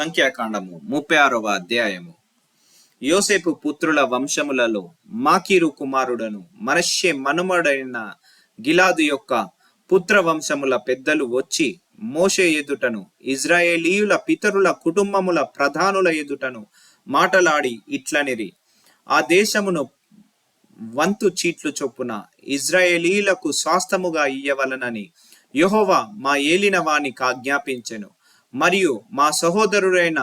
సంఖ్యాకాండము 36వ అధ్యాయము. యోసేపు పుత్రుల వంశములలో మాకీరు కుమారుడను మనష్షే మనుమడైన గిలాదు యొక్క పుత్ర వంశముల పెద్దలు వచ్చి మోషే ఎదుటను ఇజ్రాయేలీయుల పితరుల కుటుంబముల ప్రధానుల ఎదుటను మాటలాడి ఇట్లనిరి, ఆ దేశమును వంతు చీట్లు చొప్పున ఇజ్రాయేలీయులకు స్వాస్థముగా ఇయ్యవలనని యెహోవా మా ఏలిన వానికి ఆజ్ఞాపించెను. మరియు మా సహోదరుడైన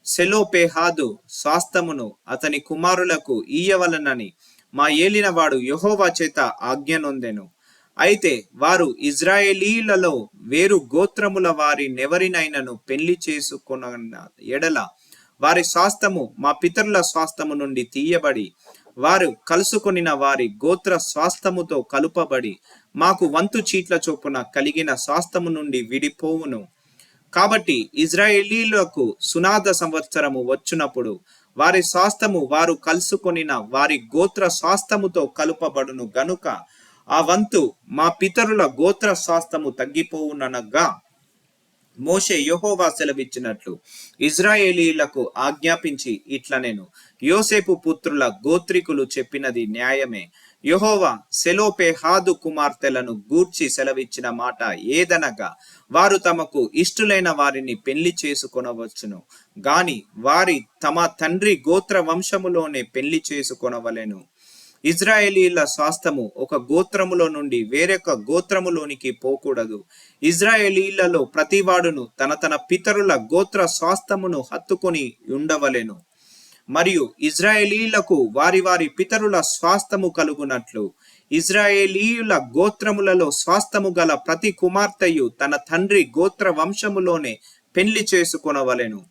సెలోపెహాదు స్వాస్థమును అతని కుమారులకు ఇయ్యవలనని మా ఏలినవాడు యెహోవా చేత ఆజ్ఞనొందెను. అయితే వారు ఇజ్రాయేలీయులలో వేరు గోత్రముల వారి నెవరినైనను పెళ్లి చేసుకొన్న ఎడల వారి స్వాస్థము మా పితరుల స్వాస్థము నుండి తీయబడి వారు కలుసుకొనిన వారి గోత్ర స్వాస్థముతో కలుపబడి మాకు వంతు చీట్ల చొప్పున కలిగిన స్వాస్థము నుండి విడిపోవును. కాబట్టి ఇజ్రాయేలీయులకు సునాద సంవత్సరము వచ్చునప్పుడు వారి స్వాస్థము వారు కలుసుకొనిన వారి గోత్ర స్వాస్థముతో కలుపబడును గనుక ఆ వంతు మా పితరుల గోత్ర స్వాస్థము తగ్గిపోవుననగా మోషే యెహోవా సెలవిచ్చినట్లు ఇజ్రాయేలీయులకు ఆజ్ఞాపించి ఇట్లనెను. యోసేపు పుత్రుల గోత్రికులు చెప్పినది న్యాయమే. యెహోవా సెలోపెహాదు కుమార్తెలను గూర్చి సెలవిచ్చిన మాట ఏదనగా, వారు తమకు ఇష్టులైన వారిని పెళ్లి చేసుకొనవచ్చును గాని వారి తమ తండ్రి గోత్ర వంశములోనే పెళ్లి చేసుకొనవలెను. ఇజ్రాయేలీల స్వాస్థము ఒక గోత్రములో నుండి వేరొక గోత్రములోనికి పోకూడదు. ఇజ్రాయేలీలలో ప్రతివాడును తన తన పితరుల గోత్ర స్వాస్థమును హత్తుకొని ఉండవలెను. మరియు ఇజ్రాయేలీలకు వారి వారి పితరుల స్వాస్థము కలుగునట్లు ఇజ్రాయేలీయుల గోత్రములలో స్వాస్థము గల ప్రతి కుమార్తెయు తన తండ్రి గోత్ర వంశములోనే పెళ్లి చేసుకొనవలెను.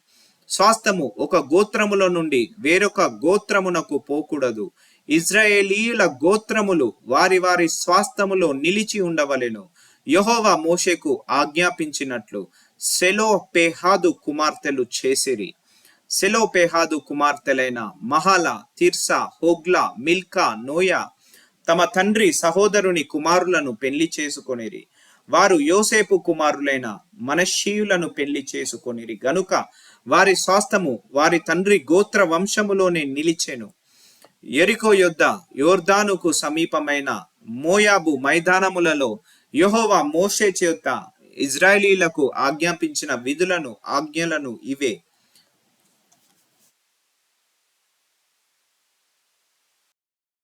స్వాస్థము ఒక గోత్రములో నుండి వేరొక గోత్రమునకు పోకూడదు. ఇజ్రాయేలీయుల గోత్రములు వారి వారి స్వాస్థములో నిలిచి ఉండవలెను. యెహోవా మోషేకు ఆజ్ఞాపించినట్లు సెలోపెహాదు కుమార్తెలు చేసిరి. సెలోపెహాదు కుమార్తెలైన Mahlah, Tirzah, Hoglah, Milcah, Noah తమ తండ్రి సహోదరుని కుమారులను పెళ్లి చేసుకొనిరి. వారు యోసేపు కుమారులైన మనష్షీయులను పెళ్లి చేసుకొనిరి గనుక వారి స్వాస్థము వారి తండ్రి గోత్ర వంశములోనే నిలిచెను. యెరికో యొద్ద యోర్దానుకు సమీపమైన మోయాబు మైదానములలో యెహోవా మోషే చేత ఇజ్రాయేలీలకు ఆజ్ఞాపించిన విధులను ఆజ్ఞలను ఇవే.